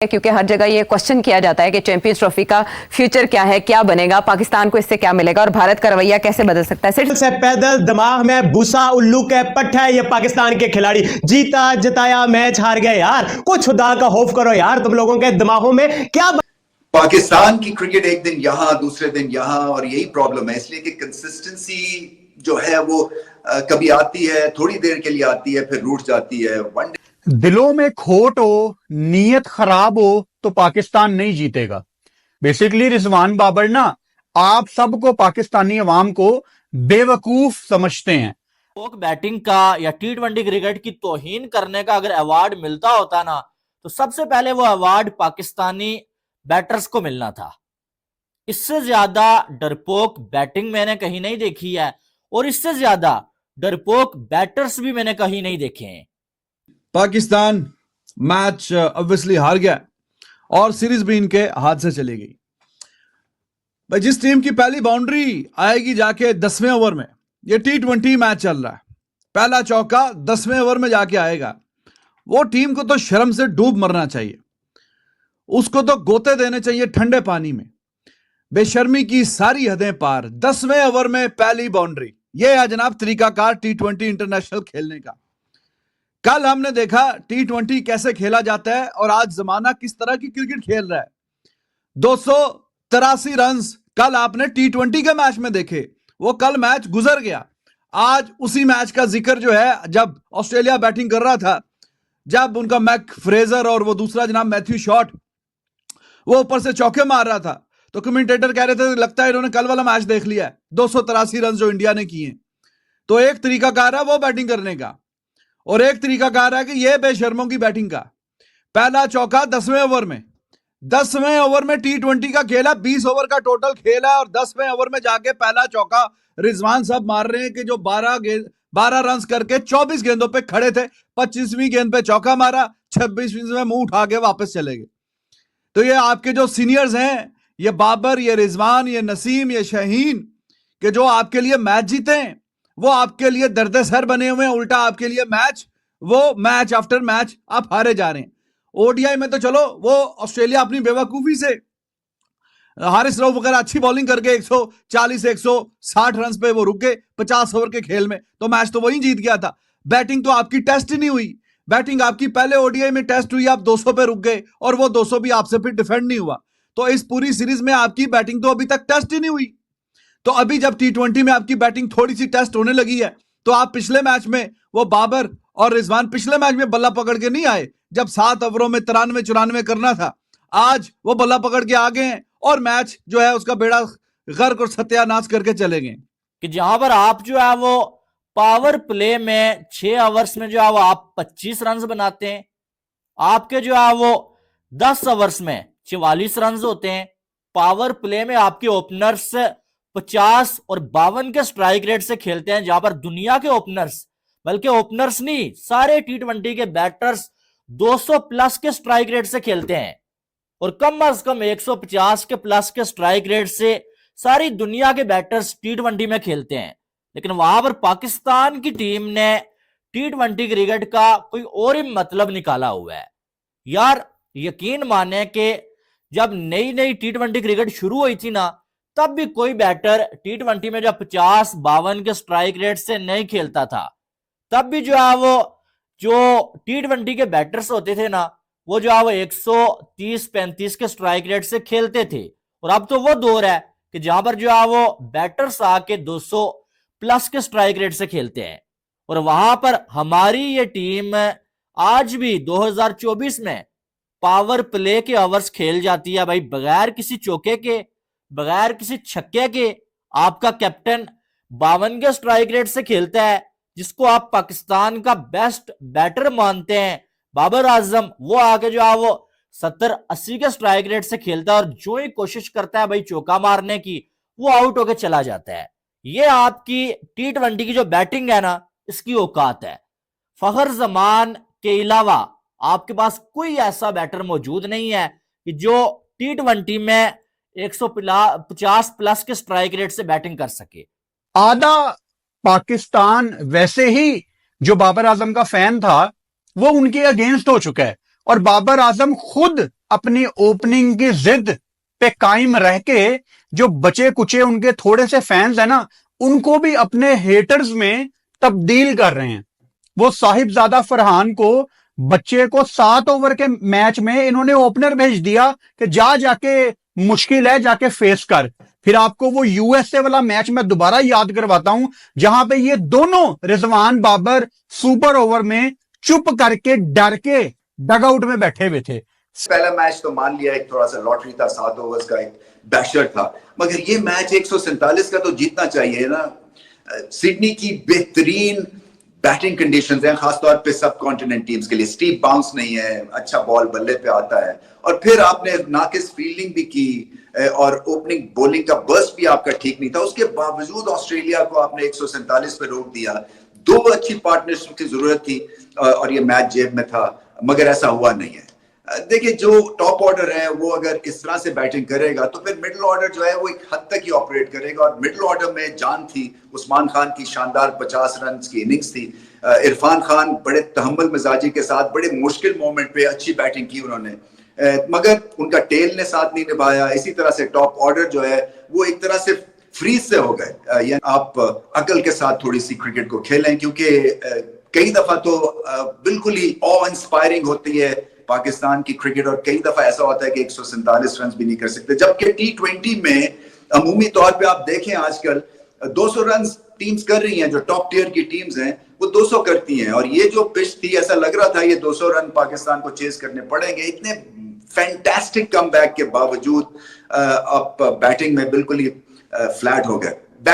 क्योंकि हर जगह ये क्वेश्चन किया जाता है कि चैंपियंस ट्रॉफी का फ्यूचर क्या है, क्या बनेगा, पाकिस्तान को इससे क्या मिलेगा और भारत का रवैया कैसे बदल सकता है। सिर्फ से पैदल दिमाग में भूसा उल्लू के पट्टा है ये पाकिस्तान के खिलाड़ी। जीता जिताया मैच हार गए यार, कुछ खुदा का खौफ करो यार, तुम लोगों के दिमागों में क्या। पाकिस्तान की क्रिकेट एक दिन यहां दूसरे दिन यहां, और यही प्रॉब्लम है। इसलिए कि कंसिस्टेंसी जो है वो कभी आती है, थोड़ी देर के लिए आती है, फिर रूठ जाती है। दिलों में खोट हो, नीयत खराब हो तो पाकिस्तान नहीं जीतेगा। बेसिकली रिजवान बाबर ना आप सबको, पाकिस्तानी अवाम को बेवकूफ समझते हैं। बैटिंग का या टी20 क्रिकेट की तौहीन करने का अगर अवार्ड मिलता होता ना, तो सबसे पहले वो अवार्ड पाकिस्तानी बैटर्स को मिलना था। इससे ज्यादा डरपोक बैटिंग मैंने कहीं नहीं देखी है, और इससे ज्यादा डरपोक बैटर्स भी मैंने कहीं नहीं देखे हैं। पाकिस्तान मैच ऑब्वियसली हार गया और सीरीज भी इनके हाथ से चली गई। भाई जिस टीम की पहली बाउंड्री आएगी जाके 10वें ओवर में, ये टी20 मैच चल रहा है, पहला चौका 10वें ओवर में जाके आएगा, वो टीम को तो शर्म से डूब मरना चाहिए। उसको तो गोते देने चाहिए ठंडे पानी में। बेशर्मी की सारी हदें पार। 10वें ओवर में पहली बाउंड्री, ये है जनाब तरीकाकार टी20 इंटरनेशनल खेलने का। कल हमने देखा टी20 कैसे खेला जाता है और आज जमाना किस तरह की क्रिकेट खेल रहा है। 283 रन कल आपने टी20 के मैच में देखे, वो कल मैच गुजर गया। आज उसी मैच का जिक्र जो है, जब ऑस्ट्रेलिया बैटिंग कर रहा था, जब उनका मैक फ्रेजर और वो दूसरा जनाब मैथ्यू शॉट वो ऊपर से चौके मार रहा था, तो कमेंटेटर कह रहे थे लगता है इन्होंने कल वाला मैच देख लिया है, 283 रन जो इंडिया ने किए। तो एक तरीकाकार है वो बैटिंग करने का, और एक तरीकाकार है कि ये बेशर्मों की बैटिंग का। पहला चौका 10वें ओवर में, 10वें ओवर में टी20 का खेल है, 20 ओवर का टोटल खेल है, और 10वें ओवर में जाके पहला चौका रिजवान साहब मार रहे हैं कि जो 12 रन करके 24 गेंदों पे खड़े थे, 25वीं गेंद पे चौका मारा, 26वीं में मुंह उठा के वापस चले गए। तो ये आपके जो सीनियर्स हैं, ये बाबर, ये रिजवान, ये नसीम, ये शाहीन, कि जो आपके लिए मैच जीते हैं, वो आपके लिए दर्द सर बने हुए हैं। उल्टा आपके लिए मैच आफ्टर मैच आप हारे जा रहे हैं। ओडीआई में तो चलो वो ऑस्ट्रेलिया अपनी बेवकूफी से, हारिस रऊफ वगैरह अच्छी बॉलिंग करके 140 से 160 रन पे वो रुक गए 50 ओवर के खेल में, तो मैच तो वही जीत गया था। बैटिंग तो आपकी टेस्ट ही नहीं हुई। बैटिंग आपकी पहले ओडीआई में टेस्ट हुई, आप 200 पे रुक गए, और वो 200 भी आपसे फिर डिफेंड नहीं हुआ। तो इस पूरी सीरीज में आपकी बैटिंग तो अभी तक टेस्ट ही नहीं हुई। तो अभी जब टी20 में आपकी बैटिंग थोड़ी सी टेस्ट होने लगी है, तो आप पिछले मैच में वो बाबर और रिजवान पिछले मैच में बल्ला पकड़ के नहीं आए, जब 7 ओवरों में 93-94 करना था। आज वो बल्ला पकड़ के आ गए हैं और मैच जो है उसका बेड़ा गर्क और सत्यानाश करके चले गए। कि जहां पर आप जो है वो पावर प्ले में 6 ओवर्स में जो है वो आप 25 रन बनाते हैं, आपके जो है वो 10 ओवर्स में 44 रन होते हैं। पावर प्ले में आपके ओपनर्स 50 और 52 के स्ट्राइक रेट से खेलते हैं, जहां पर दुनिया के ओपनर्स, बल्कि ओपनर्स नहीं, सारे टी20 के बैटर्स 200 प्लस के स्ट्राइक रेट से खेलते हैं, और कम अज कम 150 के प्लस के स्ट्राइक रेट से सारी दुनिया के बैटर्स टी20 में खेलते हैं। लेकिन वहां पर पाकिस्तान की टीम ने टी20 क्रिकेट का कोई और ही मतलब निकाला हुआ है। यार यकीन माने कि जब नई नई टी20 क्रिकेट शुरू हुई थी ना, तब भी कोई बैटर टी20 में जब 50-52 के स्ट्राइक रेट से नहीं खेलता था, तब भी जो है वो जो टी20 के बैटर्स होते थे ना, वो जो है वो 130-35 के स्ट्राइक रेट से खेलते थे। और अब तो वो दौर है कि जहां पर जो है वो बैटर्स आके 200 प्लस के स्ट्राइक रेट से खेलते हैं। और वहां पर हमारी ये टीम आज भी 2024 में पावर प्ले के ओवर्स खेल जाती है भाई, बगैर किसी चौके के, बगैर किसी छक्के के। आपका कैप्टन 52 के स्ट्राइक रेट से खेलता है, जिसको आप पाकिस्तान का बेस्ट बैटर मानते हैं, बाबर आजम, वो आके जो है वो 70-80 के स्ट्राइक रेट से खेलता है, और जो ही कोशिश करता है भाई चौका मारने की, वो आउट होकर चला जाता है। ये आपकी टी20 की जो बैटिंग है ना, इसकी औकात है। फखर जमान के अलावा आपके पास कोई ऐसा बैटर मौजूद नहीं है कि जो टी20 में 150 प्लस के स्ट्राइक रेट से बैटिंग कर सके। आधा पाकिस्तान वैसे ही जो बाबर आजम का फैन था वो उनके अगेंस्ट हो चुका है। और बाबर आजम खुद अपनी ओपनिंग की जिद पे कायम रह के जो बचे कुचे उनके थोड़े से फैंस है ना, उनको भी अपने हेटर्स में तब्दील कर रहे हैं। वो साहिबजादा फरहान को, बच्चे को 7 ओवर के मैच में इन्होंने ओपनर भेज दिया कि जाके मुश्किल है, जाके फेस कर। फिर आपको वो यूएसए वाला मैच मैं दोबारा याद करवाता हूं, जहां पे ये दोनों रिजवान बाबर सुपर ओवर में चुप करके डर के डगआउट में बैठे हुए थे। पहला मैच तो मान लिया एक थोड़ा सा लॉटरी था, 7 ओवर्स का एक बैशर था, मगर ये मैच 147 का तो जीतना चाहिए ना। सिडनी की बेहतरीन बैटिंग कंडीशंस हैं, खासतौर पे सब कॉन्टिनेंट टीम्स के लिए। स्टीप बाउंस नहीं है, अच्छा बॉल बल्ले पे आता है, और फिर आपने नाकिस फील्डिंग भी की और ओपनिंग बॉलिंग का बर्स्ट भी आपका ठीक नहीं था। उसके बावजूद ऑस्ट्रेलिया को आपने 147 पे रोक दिया। 2 अच्छी पार्टनरशिप की जरूरत थी और ये मैच जेब में था, मगर ऐसा हुआ नहीं है। देखिए, जो टॉप ऑर्डर है वो अगर इस तरह से बैटिंग करेगा तो फिर मिडिल ऑर्डर जो है वो एक हद तक ही ऑपरेट करेगा, और मिडिल ऑर्डर में जान थी। उस्मान खान की शानदार 50 रन की इनिंग्स थी। इरफान खान बड़े तहम्मुल मिजाजी के साथ बड़े मुश्किल मोमेंट पे अच्छी बैटिंग की उन्होंने, मगर उनका टेल ने साथ नहीं निभाया। इसी तरह से टॉप ऑर्डर जो है वो एक तरह से फ्रीज से हो गए। आप अकल के साथ थोड़ी सी क्रिकेट को खेलें, क्योंकि कई दफा तो बिल्कुल ही ऑ इंस्पायरिंग होती है पाकिस्तान की क्रिकेट, और कई दफा ऐसा होता है कि 147 रन भी नहीं कर सकते। जबकि T20 में अमूमी तौर पे आप देखें आजकल 200 रन टीम्स कर रही हैं, जो टॉप टियर की टीम्स हैं वो 200 करती हैं, और ये जो पिच थी ऐसा लग रहा था ये 200 रन पाकिस्तान को चेस करने पड़ेंगे। इतने फैंटास्टिक कमबैक के बावजूद आप बैटिंग में बिल्कुल ही फ्लैट हो गए।